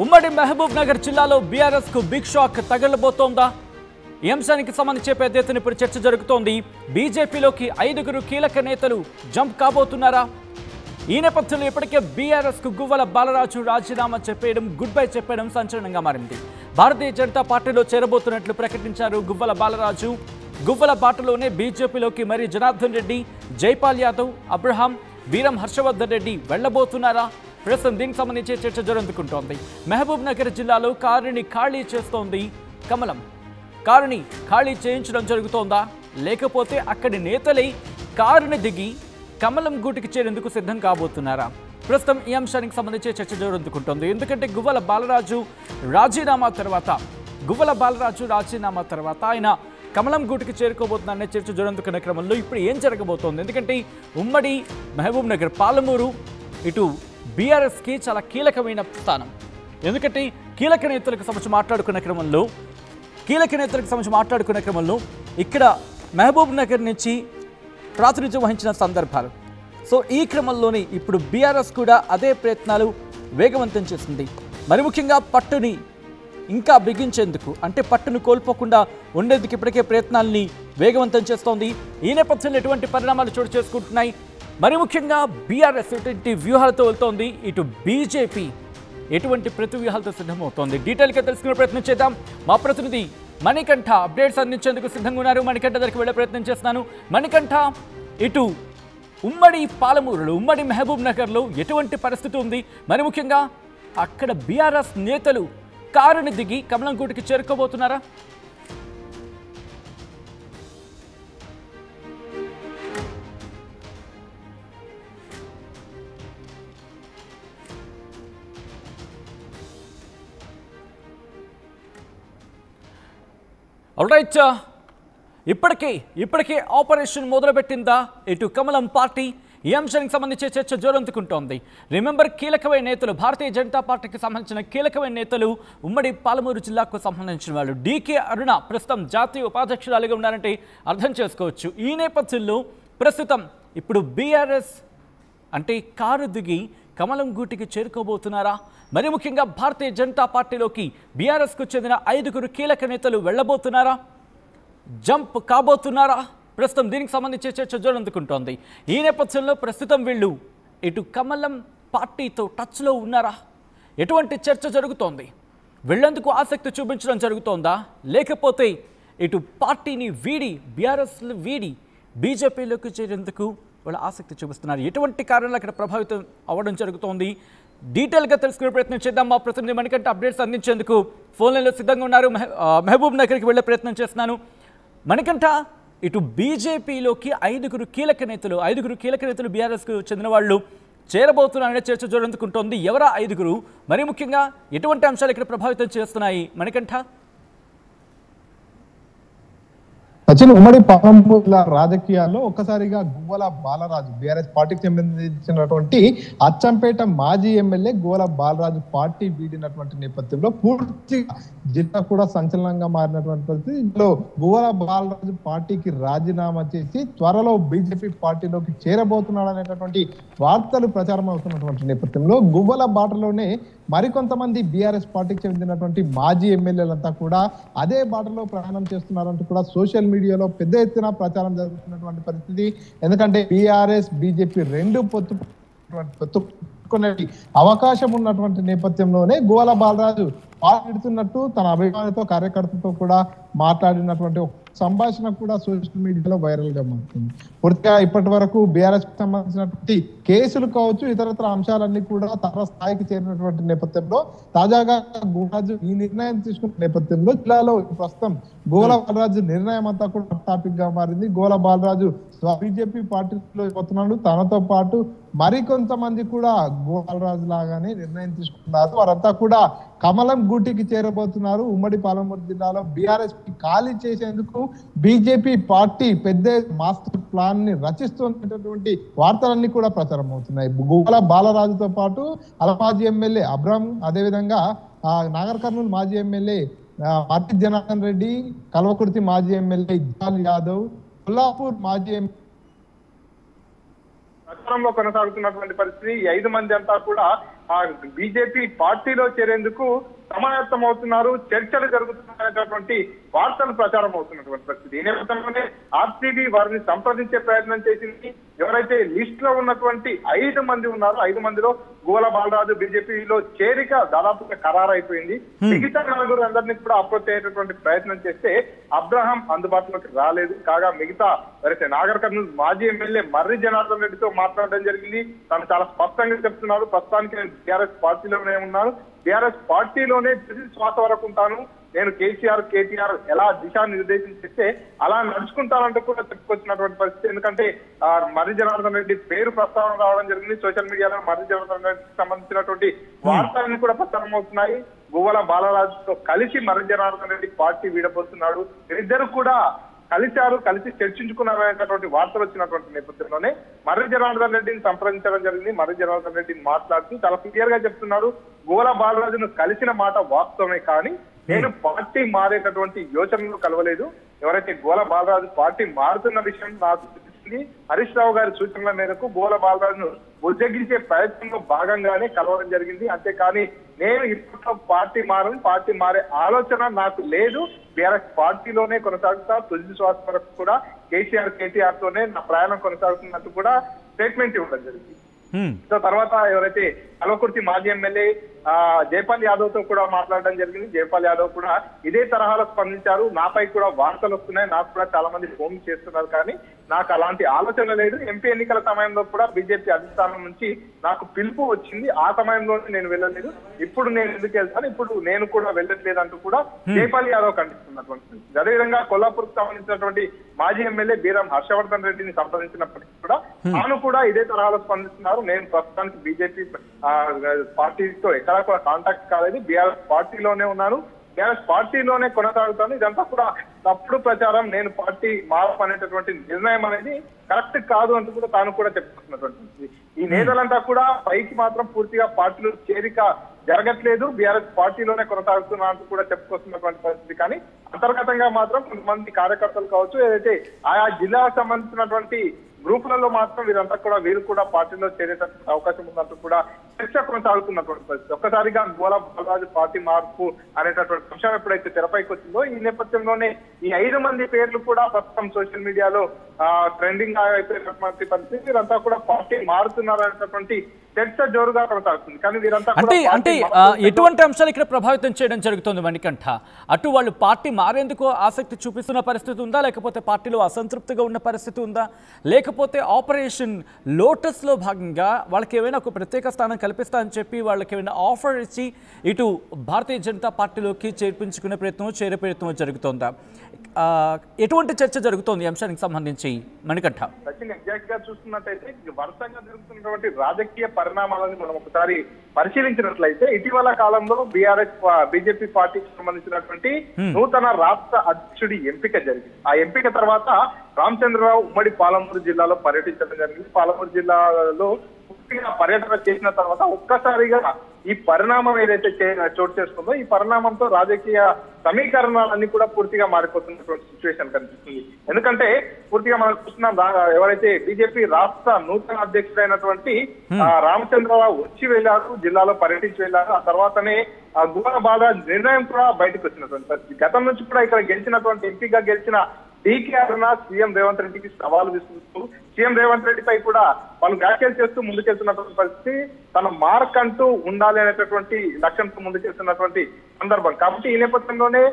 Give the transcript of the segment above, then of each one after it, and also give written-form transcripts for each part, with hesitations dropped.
ఉమ్మడి మహబూబ్ నగర్ జిల్లాలో బీఆర్ఎస్ కు బిగ్ షాక్ తగలబోతోందా? ఈ అంశానికి సంబంధించి పెద్ద ఎత్తున ఇప్పుడు చర్చ జరుగుతోంది. బీజేపీలోకి 5 కీలక నేతలు జంప్ కాబోతున్నారా? ఈ నేపథ్యంలో ఇప్పటికే బీఆర్ఎస్ కు గువ్వల బాలరాజు రాజీనామా చెప్పేయడం, గుడ్ బై చెప్పడం సంచలనంగా మారింది. భారతీయ జనతా పార్టీలో చేరబోతున్నట్లు ప్రకటించారు గువ్వల బాలరాజు. గువ్వల బాటలోనే బీజేపీలోకి మరి జనార్దన్ రెడ్డి, జైపాల్ యాదవ్, అబ్రహాం, వీరం హర్షవర్ధన్ రెడ్డి వెళ్లబోతున్నారా? ప్రస్తుతం దీనికి సంబంధించి చర్చ జరుగుతుంటోంది. మహబూబ్ నగర్ జిల్లాలో కారుని ఖాళీ చేస్తోంది కమలం. కారుని ఖాళీ చేయించడం జరుగుతోందా, లేకపోతే అక్కడి నేతలై కారుని దిగి కమలం గూటికి చేరేందుకు సిద్ధం కాబోతున్నారా? ప్రస్తుతం ఈ అంశానికి సంబంధించి చర్చ జరుగుతుంటోంది. ఎందుకంటే గువ్వల బాలరాజు రాజీనామా తర్వాత ఆయన కమలం గూటికి చేరుకోబోతున్నారనే చర్చ జరుగుతున్న క్రమంలో ఇప్పుడు ఏం జరగబోతోంది? ఎందుకంటే ఉమ్మడి మహబూబ్ నగర్, పాలమూరు ఇటు బీఆర్ఎస్కి చాలా కీలకమైన స్థానం. ఎందుకంటే కీలక నేతలకు సంబంధించి మాట్లాడుకునే క్రమంలో ఇక్కడ మహబూబ్ నగర్ నుంచి ప్రాతినిధ్యం వహించిన సందర్భాలు. సో ఈ క్రమంలోనే ఇప్పుడు బీఆర్ఎస్ కూడా అదే ప్రయత్నాలు వేగవంతం చేసింది. మరి ముఖ్యంగా పట్టుని ఇంకా బిగించేందుకు, అంటే పట్టును కోల్పోకుండా ఉండేందుకు ఇప్పటికే ప్రయత్నాలని వేగవంతం చేస్తోంది. ఈ నేపథ్యంలో ఎటువంటి పరిణామాలు చోటు చేసుకుంటున్నాయి? మరి ముఖ్యంగా బీఆర్ఎస్ ఎటువంటి వ్యూహాలతో వెళ్తోంది, ఇటు బీజేపీ ఎటువంటి ప్రతి వ్యూహాలతో సిద్ధమవుతోంది? డీటెయిల్గా తెలుసుకునే ప్రయత్నం చేద్దాం. మా ప్రతినిధి మణికంఠ అప్డేట్స్ అందించేందుకు సిద్ధంగా ఉన్నారు. మణికంఠ దగ్గరికి వెళ్ళే ప్రయత్నం చేస్తున్నాను. మణికంఠ, ఇటు ఉమ్మడి పాలమూరులో, ఉమ్మడి మహబూబ్ నగర్లో ఎటువంటి పరిస్థితి ఉంది? మరి ముఖ్యంగా అక్కడ బీఆర్ఎస్ నేతలు కారుని దిగి కమలం గూటికి చేరుకోబోతున్నారా? ఆల్రైట్, ఇప్పటికే ఆపరేషన్ మొదలుపెట్టిందా ఇటు కమలం పార్టీ? ఈ అంశానికి సంబంధించి చర్చ జోరందుకుంటోంది. రిమెంబర్, కీలకమైన నేతలు, భారతీయ జనతా పార్టీకి సంబంధించిన కీలకమైన నేతలు, ఉమ్మడి పాలమూరు జిల్లాకు సంబంధించిన వాళ్ళు. డీకే అరుణ ప్రస్తుతం జాతీయ ఉపాధ్యక్షురాలిగా ఉన్నారంటే అర్థం చేసుకోవచ్చు. ఈ నేపథ్యంలో ప్రస్తుతం ఇప్పుడు బీఆర్ఎస్ అంటే కారు దిగి కమలం గూటికి చేరుకోబోతున్నారా? మరి ముఖ్యంగా భారతీయ జనతా పార్టీలోకి బీఆర్ఎస్కు చెందిన 5 కీలక నేతలు వెళ్లబోతున్నారా, జంప్ కాబోతున్నారా? ప్రస్తుతం దీనికి సంబంధించి చర్చ జోరందుకుంటోంది. ఈ నేపథ్యంలో ప్రస్తుతం వీళ్ళు ఇటు కమలం పార్టీతో టచ్లో ఉన్నారా? ఎటువంటి చర్చ జరుగుతోంది? వీళ్ళందుకు ఆసక్తి చూపించడం జరుగుతోందా, లేకపోతే ఇటు పార్టీని వీడి బీఆర్ఎస్ వీడి బీజేపీలోకి చేరేందుకు వాళ్ళు ఆసక్తి చూపిస్తున్నారు? ఎటువంటి కారణాలు అక్కడ ప్రభావితం అవ్వడం జరుగుతోంది? డీటెయిల్గా తెలుసుకునే ప్రయత్నం చేద్దాం. మా ప్రతినిధి మణికంఠ అప్డేట్స్ అందించేందుకు ఫోన్ లైన్లో సిద్ధంగా ఉన్నారు. మహబూబ్ నగర్కి వెళ్ళే ప్రయత్నం చేస్తున్నాను. మణికంఠ, ఇటు బీజేపీలోకి 5 కీలక నేతలు బీఆర్ఎస్కు చెందిన వాళ్ళు చేరబోతున్నారనే చర్చ జోరందుకుంటోంది. ఎవరా 5? మరి ముఖ్యంగా ఎటువంటి అంశాలు ఇక్కడ ప్రభావితం చేస్తున్నాయి మణికంఠ? సచిన్, ఉమ్మడి పాలమూరు రాజకీయాల్లో ఒక్కసారిగా గువ్వల బాలరాజు బీఆర్ఎస్ పార్టీకి సంబంధించినటువంటి అచ్చంపేట మాజీ ఎమ్మెల్యే గువ్వల బాలరాజు పార్టీ వీడినటువంటి నేపథ్యంలో పూర్తిగా జిల్లా కూడా సంచలనంగా మారినటువంటి పరిస్థితి. ఇందులో గువ్వల బాలరాజు పార్టీకి రాజీనామా చేసి త్వరలో బీజేపీ పార్టీలోకి చేరబోతున్నాడు అనేటటువంటి వార్తలు ప్రచారం అవుతున్నటువంటి నేపథ్యంలో గువ్వల బాటలోనే మరికొంతమంది బీఆర్ఎస్ పార్టీకి చెందినటువంటి మాజీ ఎమ్మెల్యేలంతా కూడా అదే బాటలో ప్రయాణం చేస్తున్నారంటూ కూడా సోషల్ మీడియాలో పెద్ద ఎత్తున ప్రచారం జరుగుతున్నటువంటి పరిస్థితి. ఎందుకంటే బీఆర్ఎస్ బీజేపీ రెండు పొత్తుకునే అవకాశం ఉన్నటువంటి నేపథ్యంలోనే గువ్వల బాలరాజు పాల్గొడుతున్నట్టు తన అభిమానులతో, కార్యకర్తలతో కూడా మాట్లాడినటువంటి సంభాషణ కూడా సోషల్ మీడియాలో వైరల్ గా మారుతుంది. పూర్తిగా ఇప్పటి వరకు బీఆర్ఎస్ కు సంబంధించినటువంటి కేసులు కావచ్చు, ఇతరత్ర అంశాలన్నీ కూడా తర స్థాయికి చేరినటువంటి నేపథ్యంలో తాజాగా గువ్వరాజు ఈ నిర్ణయం తీసుకున్న నేపథ్యంలో జిల్లాలో ప్రస్తుతం గువ్వల బాలరాజు నిర్ణయం అంతా కూడా టాపిక్ గా మారింది. గువ్వల బాలరాజు బీజేపీ పార్టీలో పోతున్నాడు. తనతో పాటు మరికొంతమంది కూడా బాలరాజు లాగానే నిర్ణయం తీసుకున్నారు. వారంతా కూడా కమలం గూటికి చేరబోతున్నారు. ఉమ్మడి పాలమూరు జిల్లాలో బీఆర్ఎస్ ఖాళీ చేసేందుకు బీజేపీ పార్టీ పెద్ద మాస్టర్ ప్లాన్ ని రచిస్తున్నటువంటి వార్తలన్నీ కూడా ప్రచారం అవుతున్నాయి. గువ్వల బాలరాజుతో పాటు మాజీ ఎమ్మెల్యే అబ్రహం, అదేవిధంగా నాగర్ కర్నూలు మాజీ ఎమ్మెల్యే మర్తి జనార్దన్ రెడ్డి, కల్వకుర్తి మాజీ ఎమ్మెల్యే జైపాల్ యాదవ్, కొల్లాపూర్ మాజీ ప్రచారంలో కొనసాగుతున్నటువంటి పరిస్థితి. 5 మంది అంతా కూడా ఆ బీజేపీ పార్టీలో చేరేందుకు సమాయత్తం అవుతున్నారు, చర్చలు జరుగుతున్నటువంటి వార్తలు ప్రచారం అవుతున్నటువంటి పరిస్థితి. ఈ నేపథ్యంలోనే ఆర్సీబీ వారిని సంప్రదించే ప్రయత్నం చేసింది. ఎవరైతే లిస్ట్ లో ఉన్నటువంటి 5 మంది ఉన్నారో 5 మందిలో గోల బాలరాజు బీజేపీలో చేరిక దాదాపుగా ఖరారైపోయింది. మిగతా 4 అందరినీ కూడా అప్రోచ్ అయ్యేటటువంటి ప్రయత్నం చేస్తే అబ్రహాం అందుబాటులోకి రాలేదు. కాగా మిగతా ఎవరైతే నాగర్ కర్నూలు మాజీ ఎమ్మెల్యే మర్రి జనార్దన్ రెడ్డితో మాట్లాడడం జరిగింది. తను చాలా స్పష్టంగా చెప్తున్నారు, ప్రస్తుతానికి నేను బీఆర్ఎస్ పార్టీలోనే ఉన్నాను, బీఆర్ఎస్ పార్టీలోనే తుది శ్వాస వరకు ఉంటాను, నేను కేటీఆర్ ఎలా దిశానిర్దేశం చేస్తే అలా నడుచుకుంటానంటూ కూడా చెప్పుకొచ్చినటువంటి పరిస్థితి. ఎందుకంటే మర్రి జనార్దన్ రెడ్డి పేరు ప్రస్తావన రావడం జరిగింది. సోషల్ మీడియాలో మర్రి జనార్దన్ రెడ్డికి సంబంధించినటువంటి వార్తలన్నీ కూడా ప్రచారం అవుతున్నాయి. గువ్వల బాలరాజుతో కలిసి మర్రి జనార్దన్ రెడ్డి పార్టీ వీడబోతున్నాడు, వీరిద్దరు కూడా కలిసి చర్చించుకున్నారు అనేటటువంటి వార్తలు వచ్చినటువంటి నేపథ్యంలోనే మర్రి జనార్దన్ రెడ్డిని సంప్రదించడం జరిగింది. మర్రి జనార్దన్ రెడ్డిని మాట్లాడుతూ చాలా క్లియర్ గా చెప్తున్నారు, గోల బాలరాజును కలిసిన మాట వాస్తవమే, కానీ నేను పార్టీ మారేటటువంటి యోచనలు కలవలేదు. ఎవరైతే గోల బాలరాజు పార్టీ మారుతున్న విషయం నాకు తెలిసింది, హరీష్ రావు గారి సూచనల మేరకు గోల బాలరాజును బుజ్జగించే ప్రయత్నంలో భాగంగానే కలవడం జరిగింది. అంతేకాని నేను ఇప్పట్లో పార్టీ మారే ఆలోచన నాకు లేదు, బీఆర్ఎస్ పార్టీలోనే కొనసాగుతా, తుది శ్వాస వరకు కూడా కేటీఆర్ తోనే నా ప్రయాణం కొనసాగుతున్నట్టు కూడా స్టేట్మెంట్ ఇవ్వడం జరిగింది. సో తర్వాత ఎవరైతే కల్వకుర్తి మాజీ ఎమ్మెల్యే జైపాల్ యాదవ్ తో కూడా మాట్లాడడం జరిగింది. జైపాల్ యాదవ్ కూడా ఇదే తరహాలో స్పందించారు. నాపై కూడా వార్తలు వస్తున్నాయి, నాకు కూడా చాలా మంది ఫోన్ చేస్తున్నారు, కానీ నాకు అలాంటి ఆలోచన లేదు. ఎంపీ ఎన్నికల సమయంలో కూడా బీజేపీ అధిష్టానం నుంచి నాకు పిలుపు వచ్చింది, ఆ సమయంలోనే నేను వెళ్ళలేదు, ఇప్పుడు నేను ఎందుకు వెళ్తాను, ఇప్పుడు నేను కూడా వెళ్ళట్లేదు అంటూ కూడా జైపాల్ యాదవ్ ఖండిస్తున్నటువంటి. అదేవిధంగా కొల్లాపూర్కు సంబంధించినటువంటి మాజీ ఎమ్మెల్యే బీరం హర్షవర్ధన్ రెడ్డిని సంప్రదించినప్పటికీ కూడా తాను కూడా ఇదే తరహాలో స్పందిస్తున్నారు. నేను ప్రస్తుతానికి బీజేపీ పార్టీతో ఎక్కడా కూడా కాంటాక్ట్ కాలేదు, బీఆర్ఎస్ పార్టీలోనే ఉన్నాను, బీఆర్ఎస్ పార్టీలోనే కొనసాగుతాను, ఇదంతా కూడా తప్పుడు ప్రచారం, నేను పార్టీ మార్పు అనేటటువంటి నిర్ణయం అనేది కరెక్ట్ కాదు అంటూ కూడా తాను కూడా చెప్పుకుంటున్నటువంటి. ఈ నేతలంతా కూడా పైకి మాత్రం పూర్తిగా పార్టీలో చేరిక జరగట్లేదు, బీఆర్ఎస్ పార్టీలోనే కొనసాగుతున్నా అంటూ కూడా చెప్పుకొస్తున్నటువంటి పరిస్థితి. కానీ అంతర్గతంగా మాత్రం కొంతమంది కార్యకర్తలు కావచ్చు, ఏదైతే ఆయా జిల్లాకు సంబంధించినటువంటి గ్రూపులలో మాత్రం వీరు కూడా పార్టీలో చేరేటటువంటి అవకాశం ఉందంటూ కూడా చర్చ కొనసాగుతున్నటువంటి పరిస్థితి. ఒక్కసారిగా గోల బాలరాజు పార్టీ మార్పు అనేటటువంటి అంశం ఎప్పుడైతే తెరపైకి వచ్చిందో ఈ నేపథ్యంలోనే ఈ 5 మంది పేర్లు కూడా ప్రస్తుతం సోషల్ మీడియాలో ట్రెండింగ్ అయిపోయినటువంటి పరిస్థితి. వీరంతా కూడా పార్టీ మారుతున్నారు అనేటటువంటి చర్చ జోరుగా కొనసాగుతుంది. కానీ వీరంతా అంటే ఎటువంటి అంశాలు ఇక్కడ ప్రభావితం చేయడం జరుగుతుంది మణికంఠ? అటు వాళ్ళు పార్టీ మారేందుకు ఆసక్తి చూపిస్తున్న పరిస్థితి ఉందా, లేకపోతే పార్టీలో అసంతృప్తిగా ఉన్న పరిస్థితి ఉందా, లేకపోతే ఆపరేషన్ లోటస్లో భాగంగా వాళ్ళకి ఏమైనా ఒక ప్రత్యేక స్థానం కల్పిస్తా అని చెప్పి వాళ్ళకి ఏమైనా ఆఫర్ ఇచ్చి ఇటు భారతీయ జనతా పార్టీలోకి చేర్పించుకునే చేరే ప్రయత్నం జరుగుతుందా? ఎటువంటి చర్చ జరుగుతోంది ఈ అంశానికి సంబంధించి మణికంఠ? ఎగ్జాక్ట్ గా చూస్తున్నట్టయితే వరుసగా జరుగుతున్నటువంటి రాజకీయ పరిణామాలను మనం ఒకసారి పరిశీలించినట్లయితే ఇటీవల కాలంలో బీజేపీ పార్టీకి సంబంధించినటువంటి నూతన రాష్ట్ర అధ్యక్షుడి ఎంపిక జరిగింది. ఆ ఎంపిక తర్వాత రామచంద్రరావు ఉమ్మడి పాలమూరు జిల్లాలో పర్యటించడం జరిగింది. పాలమూరు జిల్లాలో పూర్తిగా పర్యటన చేసిన తర్వాత ఒక్కసారిగా ఈ పరిణామం ఏదైతే చోటు చేసుకుందో ఈ పరిణామంతో రాజకీయ సమీకరణాలన్నీ కూడా పూర్తిగా మారిపోతున్నటువంటి సిచ్యువేషన్ కనిపిస్తుంది. ఎందుకంటే పూర్తిగా మనం చూస్తున్నాం, ఎవరైతే బీజేపీ రాష్ట్ర నూతన అధ్యక్షుడైనటువంటి రామచంద్రరావు వచ్చి వెళ్ళారు, జిల్లాలో పర్యటించి వెళ్ళారు. ఆ తర్వాతనే గోల బాలరాజు నిర్ణయం కూడా బయటకు వచ్చినటువంటి పరిస్థితి. గతం నుంచి కూడా ఇక్కడ గెలిచినటువంటి ఎంపీగా గెలిచిన డీకేఆర్ సీఎం రేవంత్ రెడ్డికి సవాలు విసురుతూ సీఎం రేవంత్ రెడ్డిపై కూడా వాళ్ళు వ్యాఖ్యలు చేస్తూ ముందుకెళ్తున్నటువంటి పరిస్థితి. తన మార్క్ అంటూ ఉండాలి అనేటటువంటి లక్ష్యంతో ముందుకెళ్తున్నటువంటి సందర్భం. కాబట్టి ఈ నేపథ్యంలోనే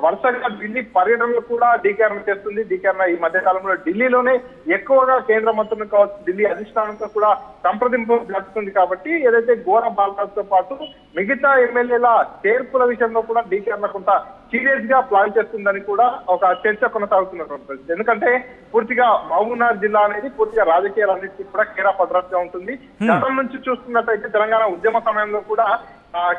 వరుసగా ఢిల్లీ పర్యటనలు కూడా డీకేఆర్ చేస్తుంది. డీకేఆర్ ఈ మధ్య కాలంలో ఢిల్లీలోనే ఎక్కువగా కేంద్ర మంత్రులు కావచ్చు, ఢిల్లీ అధిష్టానంతో కూడా సంప్రదింపు జరుగుతుంది. కాబట్టి ఏదైతే గోల బాలరాజుతో పాటు మిగతా ఎమ్మెల్యేల చేర్పుల విషయంలో కూడా డీకేఆర్ కొంత సీరియస్ గా ప్లాన్ చేస్తుందని కూడా ఒక చర్చ కొనసాగుతున్నటువంటి పరిస్థితి. ఎందుకంటే పూర్తిగా మహబూబ్నగర్ జిల్లా అనేది పూర్తిగా రాజకీయాలన్నిటికీ కూడా కేరా పద్రతగా ఉంటుంది. గతం నుంచి చూస్తున్నట్టయితే తెలంగాణ ఉద్యమ సమయంలో కూడా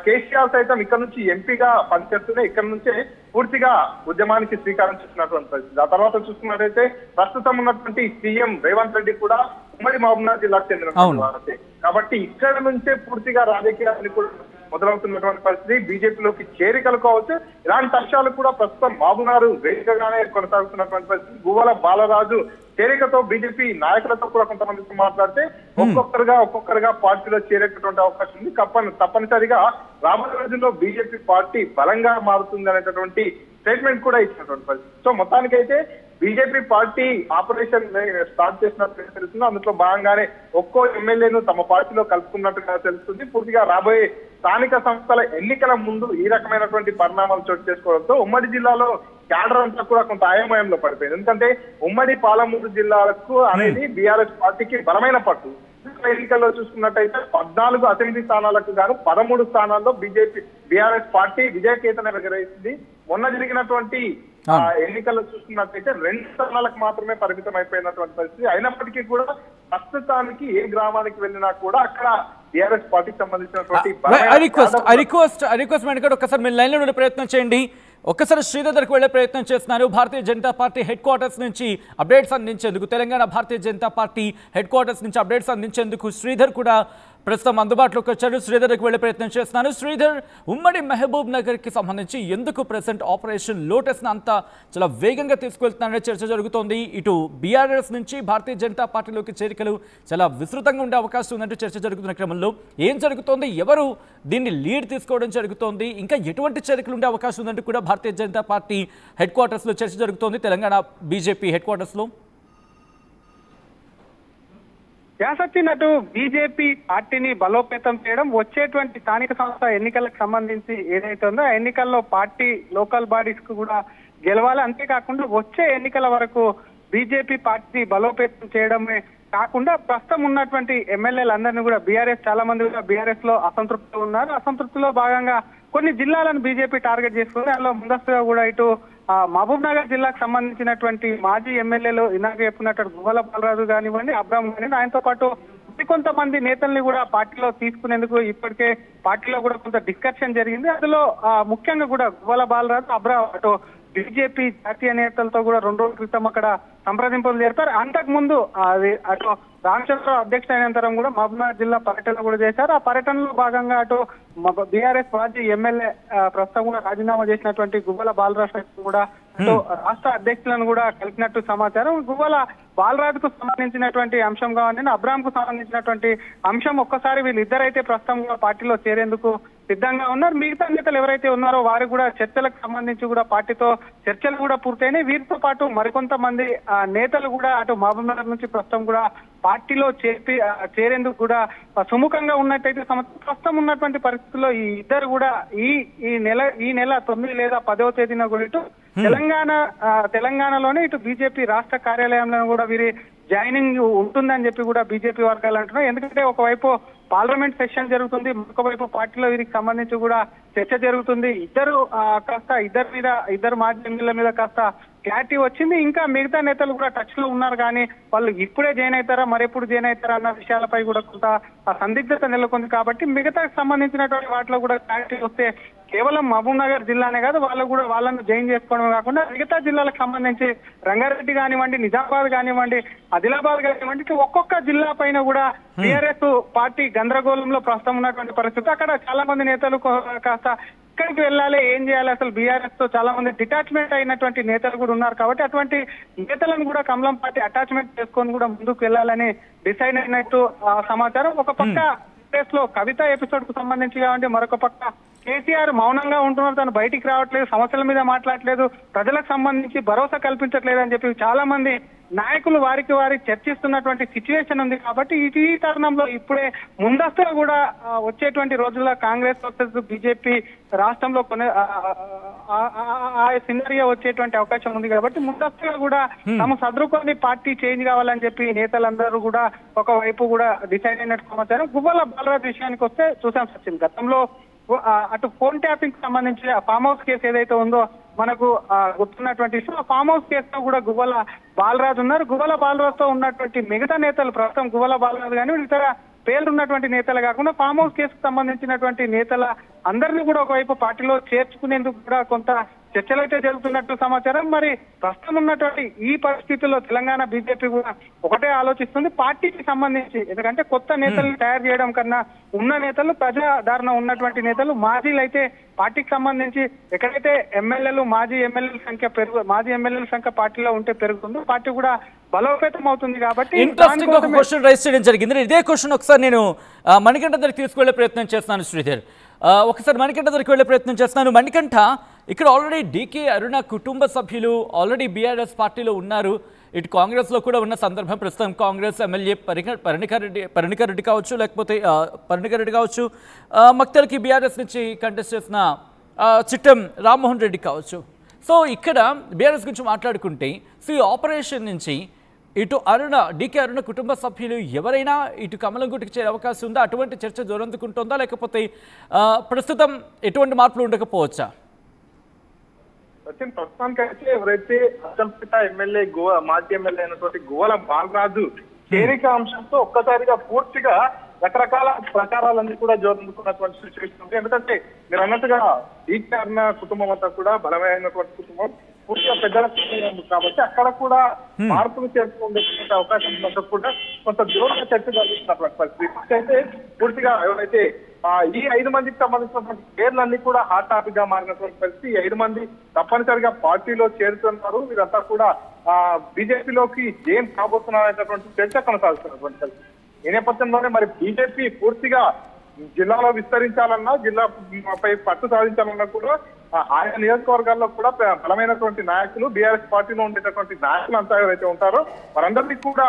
కేసీఆర్ సైతం ఇక్కడ నుంచి ఎంపీగా పనిచేస్తూనే ఇక్కడ నుంచే పూర్తిగా ఉద్యమానికి శ్రీకారం చుట్టినటువంటి పరిస్థితి. ఆ తర్వాత చూస్తున్నట్టయితే ప్రస్తుతం ఉన్నటువంటి సీఎం రేవంత్ రెడ్డి కూడా ఉమ్మడి మహబూబ్నగర్ జిల్లాకు చెందిన కాబట్టి ఇక్కడ నుంచే పూర్తిగా రాజకీయాన్ని కూడా మొదలవుతున్నటువంటి పరిస్థితి. బీజేపీలోకి చేరికలు కావచ్చు, ఇలాంటి అంశాలు కూడా ప్రస్తుతం మహబూబ్నగర్ వేదికగానే కొనసాగుతున్నటువంటి పరిస్థితి. గువ్వల బాలరాజు చేరికతో బీజేపీ నాయకులతో కూడా కొంతమందితో మాట్లాడితే ఒక్కొక్కరుగా పార్టీలో చేరేటటువంటి అవకాశం ఉంది. తప్పనిసరిగా రాబోయే రోజుల్లో బీజేపీ పార్టీ బలంగా మారుతుంది అనేటటువంటి స్టేట్మెంట్ కూడా ఇచ్చినటువంటి పరిస్థితి. సో మొత్తానికైతే బీజేపీ పార్టీ ఆపరేషన్ స్టార్ట్ చేసినట్టు తెలుస్తుంది. అందులో భాగంగానే ఒక్కో ఎమ్మెల్యేను తమ పార్టీలో కలుపుకున్నట్టుగా తెలుస్తుంది. పూర్తిగా రాబోయే స్థానిక సంస్థల ఎన్నికల ముందు ఈ రకమైనటువంటి పరిణామాలు చోటు చేసుకోవడంతో ఉమ్మడి జిల్లాలో క్యాడర్ అంతా కూడా కొంత ఆయామయంలో పడిపోయింది. ఎందుకంటే ఉమ్మడి పాలమూరు జిల్లాలకు అనేది బీఆర్ఎస్ పార్టీకి బలమైన పట్టు. ఎన్నికల్లో చూసుకున్నట్టయితే 14 అసెంబ్లీ స్థానాలకు గాను 13 స్థానాల్లో బీఆర్ఎస్ పార్టీ విజయకేతనం ఎగరేసింది. మొన్న జరిగినటువంటి ఎన్నికల్లో చూసుకున్నట్టయితే 2 స్థానాలకు మాత్రమే పరిమితం అయిపోయినటువంటి పరిస్థితి. అయినప్పటికీ కూడా ప్రస్తుతానికి ఏ గ్రామానికి వెళ్ళినా కూడా అక్కడ బీఆర్ఎస్ పార్టీకి సంబంధించినటువంటి ఒక్కసారి మీరు లైన్లో ఉండే ప్రయత్నం చేయండి. ఒక్కసారి శ్రీధర్ దగ్గరకు వెళ్లే ప్రయత్నం చేస్తున్నారు. Bharatiya Janata party head quarters నుంచి అప్డేట్స్ అందించేందుకు, Telangana Bharatiya Janata party head quarters నుంచి అప్డేట్స్ అందించేందుకు శ్రీధర్ కూడా ప్రస్తుతం అందుబాటులోకి వచ్చారు. శ్రీధర్ దగ్గరకు వెళ్లే ప్రయత్నం చేస్తున్నాను. శ్రీధర్, ఉమ్మడి మహబూబ్ నగర్కి సంబంధించి ఎందుకు ప్రెసెంట్ ఆపరేషన్ లోటస్ను అంతా చాలా వేగంగా తీసుకెళ్తున్నారనే చర్చ జరుగుతోంది. ఇటు బీఆర్ఎస్ నుంచి భారతీయ జనతా పార్టీలోకి చేరికలు చాలా విస్తృతంగా ఉండే అవకాశం ఉందంటూ చర్చ జరుగుతున్న క్రమంలో ఏం జరుగుతోంది, ఎవరు దీన్ని లీడ్ తీసుకోవడం జరుగుతోంది, ఇంకా ఎటువంటి చేరికలు ఉండే అవకాశం ఉందంటూ కూడా భారతీయ జనతా పార్టీ హెడ్ క్వార్టర్స్లో చర్చ జరుగుతోంది, తెలంగాణ బీజేపీ హెడ్ క్వార్టర్స్లో. యాసచ్చినట్టు బీజేపీ పార్టీని బలోపేతం చేయడం, వచ్చేటువంటి స్థానిక సంస్థ ఎన్నికలకు సంబంధించి ఏదైతే ఉందో ఆ ఎన్నికల్లో పార్టీ లోకల్ బాడీస్ కు కూడా గెలవాలి. అంతేకాకుండా వచ్చే ఎన్నికల వరకు బీజేపీ పార్టీ బలోపేతం చేయడమే కాకుండా ప్రస్తుతం ఉన్నటువంటి ఎమ్మెల్యేలందరినీ కూడా బీఆర్ఎస్ చాలా మంది కూడా బీఆర్ఎస్ లో అసంతృప్తిలో ఉన్నారు. అసంతృప్తిలో భాగంగా కొన్ని జిల్లాలను బీజేపీ టార్గెట్ చేసుకుంది. అందులో ముందస్తుగా కూడా ఇటు మహబూబ్ నగర్ జిల్లాకు సంబంధించినటువంటి మాజీ ఎమ్మెల్యేలు ఇందాక చెప్పినట్టు గువ్వల బాలరాజు కానివ్వండి, అబ్రాహం కానివ్వండి, ఆయనతో పాటు కొంతమంది నేతల్ని కూడా పార్టీలో తీసుకునేందుకు ఇప్పటికే పార్టీలో కూడా కొంత డిస్కషన్ జరిగింది. అందులో ముఖ్యంగా కూడా గువ్వల బాలరాజు, అబ్రాహం అటు బీజేపీ జాతీయ నేతలతో కూడా 2 రోజుల క్రితం అక్కడ సంప్రదింపులు జరిపారు. అంతకు ముందు అటు రామచంద్రరావు అధ్యక్షుడు అయినంతరం కూడా మహబూబ్నగర్ జిల్లా పర్యటన కూడా చేశారు. ఆ పర్యటనలో భాగంగా అటు బీఆర్ఎస్ మాజీ ఎమ్మెల్యే ప్రస్తుతం కూడా రాజీనామా చేసినటువంటి గువ్వల బాలరాజు కూడా అటు రాష్ట్ర అధ్యక్షులను కూడా కలిపినట్టు సమాచారం. గువ్వల బాలరాజుకు సంబంధించినటువంటి అంశం కావాలని అబ్రాహం కు సంబంధించినటువంటి అంశం ఒక్కసారి వీళ్ళిద్దరైతే ప్రస్తుతం కూడా పార్టీలో చేరేందుకు సిద్ధంగా ఉన్నారు. మిగతా నేతలు ఎవరైతే ఉన్నారో వారు కూడా చర్చలకు సంబంధించి కూడా పార్టీతో చర్చలు కూడా పూర్తయినాయి. వీరితో పాటు మరికొంతమంది నేతలు కూడా అటు మహబూబ్ నగర్ నుంచి ప్రస్తుతం కూడా పార్టీలో చేరేందుకు కూడా సుముఖంగా ఉన్నట్టయితే ప్రస్తుతం ఉన్నటువంటి పరిస్థితుల్లో ఈ ఇద్దరు కూడా ఈ నెల 9 లేదా 10వ తేదీన కూడా ఇటు తెలంగాణలోనే ఇటు బీజేపీ రాష్ట్ర కార్యాలయంలో కూడా వీరి జాయినింగ్ ఉంటుందని చెప్పి కూడా బీజేపీ వర్గాలు అంటున్నాయి. ఎందుకంటే ఒకవైపు పార్లమెంట్ సెషన్ జరుగుతుంది, మరొకవైపు పార్టీలో వీరికి సంబంధించి కూడా చర్చ జరుగుతుంది. ఇద్దరు మాజీ ఎమ్మెల్యేల మీద కాస్త క్లారిటీ వచ్చింది. ఇంకా మిగతా నేతలు కూడా టచ్ లో ఉన్నారు, కానీ వాళ్ళు ఇప్పుడే జాయిన్ అవుతారా మరెప్పుడు జాయిన్ అవుతారా అన్న విషయాలపై కూడా కొంత సందిగ్ధత నెలకొంది. కాబట్టి మిగతా సంబంధించినటువంటి వాటిలో కూడా క్లారిటీ వస్తే కేవలం మహబూబ్ నగర్ జిల్లానే కాదు, వాళ్ళను జాయిన్ చేసుకోవడమే కాకుండా మిగతా జిల్లాలకు సంబంధించి రంగారెడ్డి కానివ్వండి, నిజామాబాద్ కానివ్వండి, ఆదిలాబాద్ కానివ్వండి, ఒక్కొక్క జిల్లా పైన కూడా టీఆర్ఎస్ పార్టీ గందరగోళంలో ప్రస్తుతం ఉన్నటువంటి పరిస్థితి. అక్కడ చాలా మంది నేతలు కాస్త ఎక్కడికి వెళ్ళాలి, ఏం చేయాలి, అసలు బీఆర్ఎస్ తో చాలా మంది డిటాచ్మెంట్ అయినటువంటి నేతలు కూడా ఉన్నారు. కాబట్టి అటువంటి నేతలను కూడా కమలం పార్టీ అటాచ్మెంట్ చేసుకొని కూడా ముందుకు వెళ్ళాలని డిసైడ్ అయినట్టు సమాచారం. ఒక పక్క కాంగ్రెస్ లో కవిత ఎపిసోడ్ కు సంబంధించి కావండి, మరొక పక్క కేసీఆర్ మౌనంగా ఉంటున్నారు, తను బయటికి రావట్లేదు, సమస్యల మీద మాట్లాడలేదు, ప్రజలకు సంబంధించి భరోసా కల్పించట్లేదు అని చెప్పి చాలా మంది నాయకులు వారికి చర్చిస్తున్నటువంటి సిచ్యువేషన్ ఉంది. కాబట్టి ఈ తరుణంలో ఇప్పుడే ముందస్తుగా కూడా వచ్చేటువంటి రోజుల్లో కాంగ్రెస్ వర్సెస్ బీజేపీ రాష్ట్రంలో ఆ సినరియో వచ్చేటువంటి అవకాశం ఉంది. కాబట్టి ముందస్తుగా కూడా తమ సదరుకొని పార్టీ చేంజ్ కావాలని చెప్పి నేతలందరూ కూడా ఒకవైపు కూడా డిసైడ్ అయినట్టు సమాచారం. గువ్వల బాలరాజు విషయానికి వస్తే చూసాం సచిన్, గతంలో అటు ఫోన్ ట్యాపింగ్ సంబంధించి ఫామ్ హౌస్ కేసు ఏదైతే ఉందో మనకు గుర్తున్నటువంటి విషయం, ఆ ఫామ్ హౌస్ కేసులో కూడా గువ్వల బాలరాజు ఉన్నారు. గువ్వల బాలరాజుతో ఉన్నటువంటి మిగతా నేతలు ప్రస్తుతం గువ్వల బాలరాజు కానీ ఇతర పేర్లున్నటువంటి నేతలు కాకుండా ఫామ్ హౌస్ కేసుకు సంబంధించినటువంటి నేతల అందరినీ కూడా ఒకవైపు పార్టీలో చేర్చుకునేందుకు కూడా కొంత చర్చలు అయితే జరుగుతున్నట్టు సమాచారం. మరి ప్రస్తుతం ఉన్నటువంటి ఈ పరిస్థితుల్లో తెలంగాణ బీజేపీ కూడా ఒకటే ఆలోచిస్తుంది పార్టీకి సంబంధించి. ఎందుకంటే కొత్త నేతలను తయారు చేయడం కన్నా ఉన్న నేతలు, ప్రజాదరణ ఉన్నటువంటి నేతలు, మాజీలు అయితే పార్టీకి సంబంధించి ఎక్కడైతే ఎమ్మెల్యేలు, మాజీ ఎమ్మెల్యేల సంఖ్య పార్టీలో ఉంటే పెరుగుతుందో పార్టీ కూడా బలోపేతం అవుతుంది. కాబట్టి ఇంట్రెస్టింగ్ ఒక క్వశ్చన్ రైజ్ చేయడం జరిగింది. ఇదే క్వశ్చన్ ఒకసారి నేను మణికంఠ దగ్గరికి తీసుకువెళ్లే ప్రయత్నం చేస్తున్నాను. శ్రీధర్, ఒకసారి మణికంఠ దగ్గరికి వెళ్ళే ప్రయత్నం చేస్తున్నాను. మణికంఠ, ఇక్కడ ఆల్రెడీ డీకే అరుణ కుటుంబ సభ్యులు ఆల్రెడీ బీఆర్ఎస్ పార్టీలో ఉన్నారు. ఇటు కాంగ్రెస్లో కూడా ఉన్న సందర్భం. ప్రస్తుతం కాంగ్రెస్ ఎమ్మెల్యే పరిణికర్ రెడ్డి కావచ్చు, లేకపోతే పరిణికర్ రెడ్డి కావచ్చు, మక్తల్కి బీఆర్ఎస్ నుంచి కంటెస్ట్ చేసిన చిట్టం రామ్మోహన్ రెడ్డి కావచ్చు. సో ఇక్కడ బీఆర్ఎస్ గురించి మాట్లాడుకుంటే ఆపరేషన్ నుంచి ఇటు డీకే అరుణ కుటుంబ సభ్యులు ఎవరైనా ఇటు కమలం గుట్టుకు చేరే అవకాశం ఉందా? అటువంటి చర్చ జోరందుకుంటుందా, లేకపోతే ప్రస్తుతం ఎటువంటి మార్పులు ఉండకపోవచ్చా? ప్రస్తుతానికి అయితే ఎవరైతే అచ్చంపేట ఎమ్మెల్యే మాజీ ఎమ్మెల్యే అయినటువంటి గోల బాలరాజు చేరిక అంశంతో ఒక్కసారిగా పూర్తిగా రకరకాల ప్రచారాలన్నీ కూడా జోరందుకున్నటువంటి సిచ్యువేషన్ ఉంది. ఎందుకంటే మీరు అన్నట్టుగా డీకే అరుణ కుటుంబం అంతా కూడా బలమైనటువంటి కుటుంబం, పూర్తిగా పెద్దల కాబట్టి అక్కడ కూడా మార్పులు చేసుకునే అవకాశం ఉన్నట్టు కూడా కొంత దూరంగా చర్చ జరుగుతున్నటువంటి పరిస్థితి అయితే పూర్తిగా ఎవరైతే ఈ 5 మందికి సంబంధించినటువంటి పేర్లన్నీ కూడా హాట్ టాపిక్ గా మారినటువంటి పరిస్థితి. 5 మంది తప్పనిసరిగా పార్టీలో చేరుతున్నారు. వీరంతా కూడా బీజేపీలోకి జైన్ కాబోతున్నారనేటటువంటి చర్చ కొనసాగుతున్నటువంటి పరిస్థితి. ఈ నేపథ్యంలోనే మరి బీజేపీ పూర్తిగా జిల్లాలో విస్తరించాలన్నా, జిల్లాపై పట్టు సాధించాలన్నా కూడా ఆయా నియోజకవర్గాల్లో కూడా బలమైనటువంటి నాయకులు, బీఆర్ఎస్ పార్టీలో ఉండేటటువంటి నాయకులు అంతా ఎవరైతే ఉంటారో వారందరినీ కూడా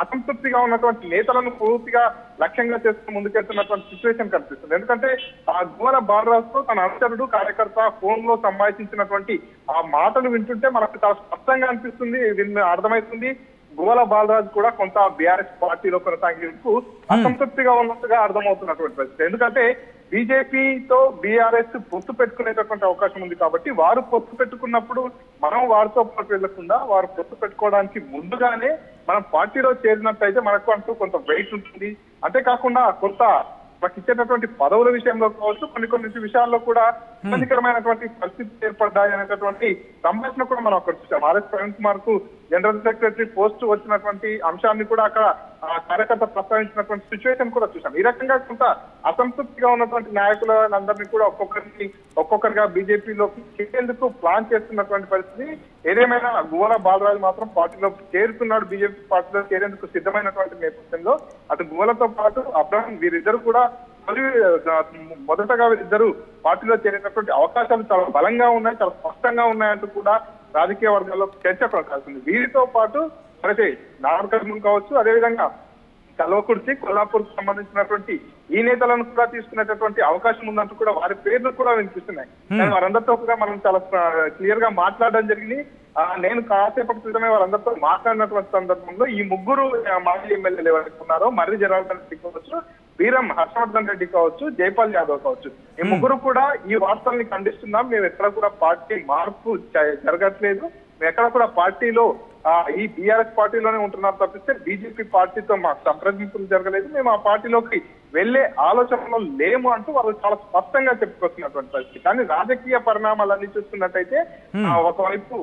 అసంతృప్తిగా ఉన్నటువంటి నేతలను పూర్తిగా లక్ష్యంగా చేసుకుని ముందుకెళ్తున్నటువంటి సిచ్యువేషన్ కనిపిస్తుంది. ఎందుకంటే ఆ గోల బాలరాజుతో తన అనుచరుడు, కార్యకర్త ఫోన్ లో సంభాషించినటువంటి ఆ మాటలు వింటుంటే మనకు చాలా స్పష్టంగా అనిపిస్తుంది, దీన్ని అర్థమవుతుంది. గోల బాలరాజు కూడా కొంత బీఆర్ఎస్ పార్టీలో కొనసాగేందుకు అసంతృప్తిగా ఉన్నట్టుగా అర్థమవుతున్నటువంటి పరిస్థితి. ఎందుకంటే బీజేపీతో బీఆర్ఎస్ పొత్తు పెట్టుకునేటటువంటి అవకాశం ఉంది కాబట్టి వారు పొత్తు పెట్టుకున్నప్పుడు మనం వారితో పాటు వెళ్లకుండా వారు పొత్తు పెట్టుకోవడానికి ముందుగానే మనం పార్టీలో చేరినట్టయితే మనకు అంటూ కొంత వెయిట్ ఉంటుంది. అంతేకాకుండా కొంత మనకి ఇచ్చేటటువంటి పదవుల విషయంలో కావచ్చు, కొన్ని విషయాల్లో కూడా ఇబ్బందికరమైనటువంటి పరిస్థితులు ఏర్పడ్డాయి అనేటటువంటి సంభాషణ కూడా మనం అక్కడ చూసాం. ఆర్ఎస్ ప్రవీణ్ కుమార్ కు జనరల్ సెక్రటరీ పోస్ట్ వచ్చినటువంటి అంశాన్ని కూడా అక్కడ కార్యకర్త ప్రస్తావించినటువంటి సిచ్యువేషన్ కూడా చూసాం. ఈ రకంగా కొంత అసంతృప్తిగా ఉన్నటువంటి నాయకులందరినీ కూడా ఒక్కొక్కరిగా బీజేపీలోకి చేసేందుకు ప్లాన్ చేస్తున్నటువంటి పరిస్థితి. ఏదేమైనా గోల బాలరాజు మాత్రం పార్టీలో చేరుతున్నాడు, బీజేపీ పార్టీలో చేరేందుకు సిద్ధమైనటువంటి నేపథ్యంలో అటు గోలతో పాటు అబ్రాహం వీరిద్దరు కూడా మొదటగా వీరిద్దరు పార్టీలో చేరేటటువంటి అవకాశాలు చాలా బలంగా ఉన్నాయి, చాలా స్పష్టంగా ఉన్నాయంటూ కూడా రాజకీయ వర్గాల్లో చర్చ కొనసాగుతుంది. వీరితో పాటు అయితే నాగర్కర్నూలు కావచ్చు, అదేవిధంగా కల్వకుర్తి, కొల్లాపూర్ కు సంబంధించినటువంటి ఈ నేతలను కూడా తీసుకునేటటువంటి అవకాశం ఉందంటూ కూడా వారి పేర్లు కూడా వినిపిస్తున్నాయి. కానీ వారందరితో కూడా మనం చాలా క్లియర్ గా మాట్లాడడం జరిగింది. నేను కాసేపటి క్రితమే వారందరితో మాట్లాడినటువంటి సందర్భంలో ఈ ముగ్గురు మాజీ ఎమ్మెల్యేలు ఎవరైతే ఉన్నారో మర్రి జనార్దన్ రెడ్డి కావచ్చు, వీరం హర్షవర్ధన్ రెడ్డి కావచ్చు, జైపాల్ యాదవ్ కావచ్చు, ఈ ముగ్గురు కూడా ఈ వార్తల్ని ఖండిస్తున్నాం. మేము ఎక్కడ కూడా పార్టీ మార్పు జరగట్లేదు, మేము ఎక్కడ కూడా పార్టీలో ఈ బీఆర్ఎస్ పార్టీలోనే ఉంటున్నారు తప్పిస్తే బీజేపీ పార్టీతో మాకు సంప్రదింపులు జరగలేదు, మేము ఆ పార్టీలోకి వెళ్లే ఆలోచనలో లేము అంటూ వాళ్ళు చాలా స్పష్టంగా చెప్పుకొస్తున్నటువంటి పరిస్థితి. కానీ రాజకీయ పరిణామాలన్నీ చూస్తున్నట్టయితే ఒకవైపు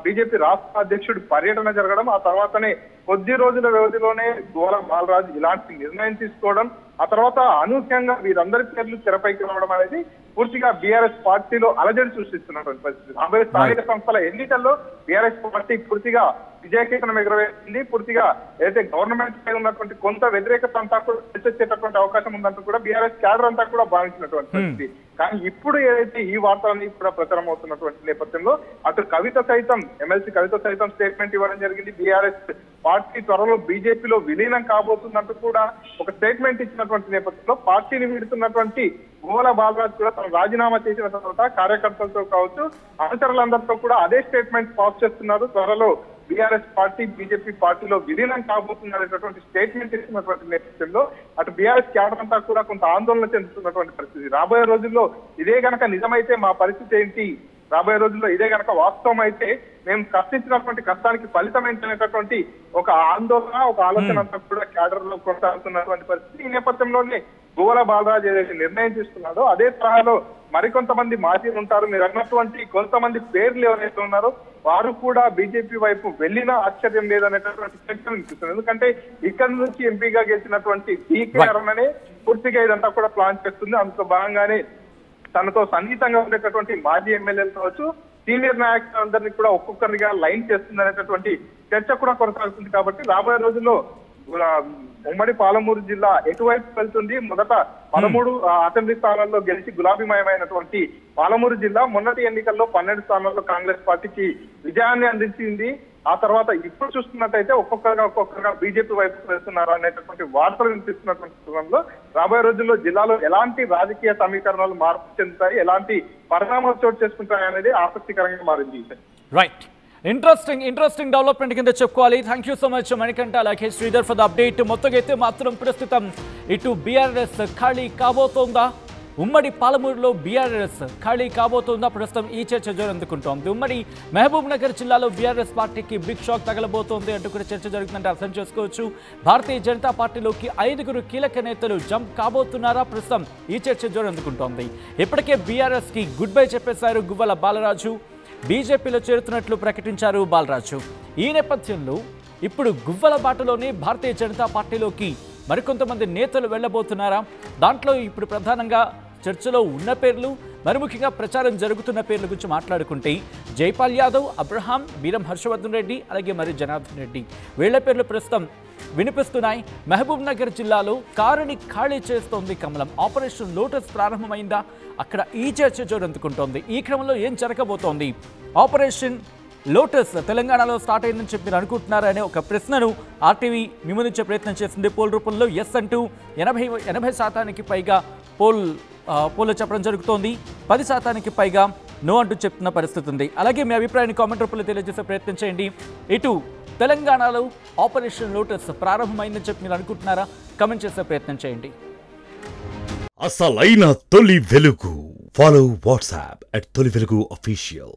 బీజేపీ రాష్ట్ర అధ్యక్షుడు పర్యటన జరగడం, ఆ తర్వాతనే కొద్ది రోజుల వ్యవధిలోనే గోల బాలరాజు ఇలాంటి నిర్ణయం తీసుకోవడం, ఆ తర్వాత అనూహ్యంగా వీరందరి పేర్లు తెరపైకి రావడం అనేది పూర్తిగా బీఆర్ఎస్ పార్టీలో అలజడి సృష్టిస్తున్నటువంటి పరిస్థితి. రాబోయే స్థానిక సంస్థల ఎన్నికల్లో బీఆర్ఎస్ పార్టీ పూర్తిగా విజయకేతనం ఎగురవేసింది. పూర్తిగా ఏదైతే గవర్నమెంట్ పై ఉన్నటువంటి కొంత వ్యతిరేకత అంతా కూడా తెచ్చొచ్చేటటువంటి అవకాశం ఉందంటూ కూడా బీఆర్ఎస్ క్యాడర్ అంతా కూడా భావించినటువంటి పరిస్థితి. కానీ ఇప్పుడు ఏదైతే ఈ వార్తలన్నీ కూడా ప్రచారం అవుతున్నటువంటి నేపథ్యంలో అటు కవిత సైతం, ఎమ్మెల్సీ కవిత సైతం స్టేట్మెంట్ ఇవ్వడం జరిగింది. బీఆర్ఎస్ పార్టీ త్వరలో బీజేపీలో విలీనం కాబోతుందంటూ కూడా ఒక స్టేట్మెంట్ ఇచ్చినటువంటి నేపథ్యంలో పార్టీని వీడుతున్నటువంటి గోల బాలరాజు కూడా తను రాజీనామా చేసిన తర్వాత కార్యకర్తలతో కావచ్చు, అనుచరులందరితో కూడా అదే స్టేట్మెంట్ పాస్ చేస్తున్నారు. త్వరలో బీఆర్ఎస్ పార్టీ బీజేపీ పార్టీలో విలీనం కాబోతుంది అనేటటువంటి స్టేట్మెంట్ ఇస్తున్నటువంటి నేపథ్యంలో అటు బీఆర్ఎస్ క్యాడర్ అంతా కూడా కొంత ఆందోళన చెందుతున్నటువంటి పరిస్థితి. రాబోయే రోజుల్లో ఇదే గనక నిజమైతే మా పరిస్థితి ఏంటి, రాబోయే రోజుల్లో ఇదే గనక వాస్తవం అయితే మేము కష్టించినటువంటి కష్టానికి ఫలితం ఏంటనేటటువంటి ఒక ఆందోళన, ఒక ఆలోచన అంతా కూడా క్యాడర్ లో కొనసాగుతున్నటువంటి పరిస్థితి. ఈ నేపథ్యంలోనే గువ్వల బాలరాజు ఏదైతే నిర్ణయం తీసుకున్నాడో అదే తరహాలో మరికొంతమంది మాజీలు ఉంటారు. మీరు అన్నటువంటి కొంతమంది పేర్లు ఎవరైతే ఉన్నారో వారు కూడా బీజేపీ వైపు వెళ్ళినా ఆశ్చర్యం లేదనేటటువంటి చర్చ వినిపిస్తుంది. ఎందుకంటే ఇక్కడ నుంచి ఎంపీగా గెలిచినటువంటి పీకే అరుణనే పూర్తిగా ఇదంతా కూడా ప్లాన్ చేస్తుంది. అందులో భాగంగానే తనతో సన్నిహితంగా ఉండేటటువంటి మాజీ ఎమ్మెల్యేలు కావచ్చు, సీనియర్ నాయకులందరినీ కూడా ఒక్కొక్కరిగా లైన్ చేస్తుంది అనేటటువంటి చర్చ కూడా కొనసాగుతుంది. కాబట్టి రాబోయే రోజుల్లో ఉమ్మడి పాలమూరు జిల్లా ఎటువైపు వెళ్తుంది? మొదట 13 అసెంబ్లీ స్థానాల్లో గెలిచి గులాబీమయమైనటువంటి పాలమూరు జిల్లా మొన్నటి ఎన్నికల్లో 12 స్థానాల్లో కాంగ్రెస్ పార్టీకి విజయాన్ని అందించింది. ఆ తర్వాత ఇప్పుడు చూస్తున్నట్టయితే ఒక్కొక్కరుగా బీజేపీ వైపు వెళ్తున్నారు అనేటటువంటి వార్తలు వినిపిస్తున్నటువంటి సమయంలో రాబోయే రోజుల్లో జిల్లాలో ఎలాంటి రాజకీయ సమీకరణాలు మార్పు చెందుతాయి, ఎలాంటి పరిణామాలు చోటు చేసుకుంటాయి అనేది ఆసక్తికరంగా మారింది. రైట్, ఇంట్రెస్టింగ్ డెవలప్మెంట్ కింద చెప్పుకోవాలి. Thank you so much Manikanta, అలాగే శ్రీధర్ ఫర్ ద అప్డేట్. మొత్తం అయితే మాత్రం ప్రస్తుతం ఇటు బీఆర్ఎస్ ఖాళీ కాబోతోందా, ఉమ్మడి పాలమూరులో బీఆర్ఎస్ ఖాళీ కాబోతోందా, ప్రస్తుతం ఈ చర్చ జోరందుకుంటోంది. ఉమ్మడి మహబూబ్ నగర్ జిల్లాలో బీఆర్ఎస్ పార్టీకి బిగ్ షాక్ తగలబోతోంది అంటూ కూడా చర్చ జరుగుతుందంటే అర్థం చేసుకోవచ్చు. భారతీయ జనతా పార్టీలోకి 5 కీలక నేతలు జంప్ కాబోతున్నారా, ప్రస్తుతం ఈ చర్చ జోరందుకుంటోంది. ఇప్పటికే బీఆర్ఎస్కి గుడ్ బై చెప్పేశారు గువ్వల బాలరాజు, బీజేపీలో చేరుతున్నట్లు ప్రకటించారు బాలరాజు. ఈ నేపథ్యంలో ఇప్పుడు గువ్వల బాటలోనే భారతీయ జనతా పార్టీలోకి మరికొంతమంది నేతలు వెళ్ళబోతున్నారా? దాంట్లో ఇప్పుడు ప్రధానంగా చర్చలో ఉన్న పేర్లు, మరి ముఖ్యంగా ప్రచారం జరుగుతున్న పేర్ల గురించి మాట్లాడుకుంటే జైపాల్ యాదవ్, అబ్రహాం, బీరం హర్షవర్ధన్ రెడ్డి, అలాగే మరి జనార్దన్ రెడ్డి, వీళ్ల పేర్లు ప్రస్తుతం వినిపిస్తున్నాయి. మహబూబ్ నగర్ జిల్లాలో కారుని ఖాళీ చేస్తోంది కమలం. ఆపరేషన్ లోటస్ ప్రారంభమైందా, అక్కడ ఈ చర్చ జోరందుకుంటోంది. ఈ క్రమంలో ఏం జరగబోతోంది? ఆపరేషన్ లోటస్ తెలంగాణలో స్టార్ట్ అయిందని చెప్పి మీరు అనుకుంటున్నారనే ఒక ప్రశ్నను ఆర్టీవీ విమర్శించే ప్రయత్నం చేసింది. పోల్ రూపంలో ఎస్ అంటూ 80% పైగా పోల్ చెప్పడం జరుగుతోంది. 10% పైగా నో అంటూ చెప్తున్న పరిస్థితి ఉంది. అలాగే మీ అభిప్రాయాన్ని కామెంట్ రూపంలో తెలియజేసే ప్రయత్నం చేయండి. ఇటు తెలంగాణలో ఆపరేషన్ లోటస్ ప్రారంభమైందని చెప్పి మీరు అనుకుంటున్నారా? కామెంట్ చేసే ప్రయత్నం చేయండి. అసలైన తొలి వెలుగు. ఫాలో వాట్సాప్ @తొలి వెలుగు official.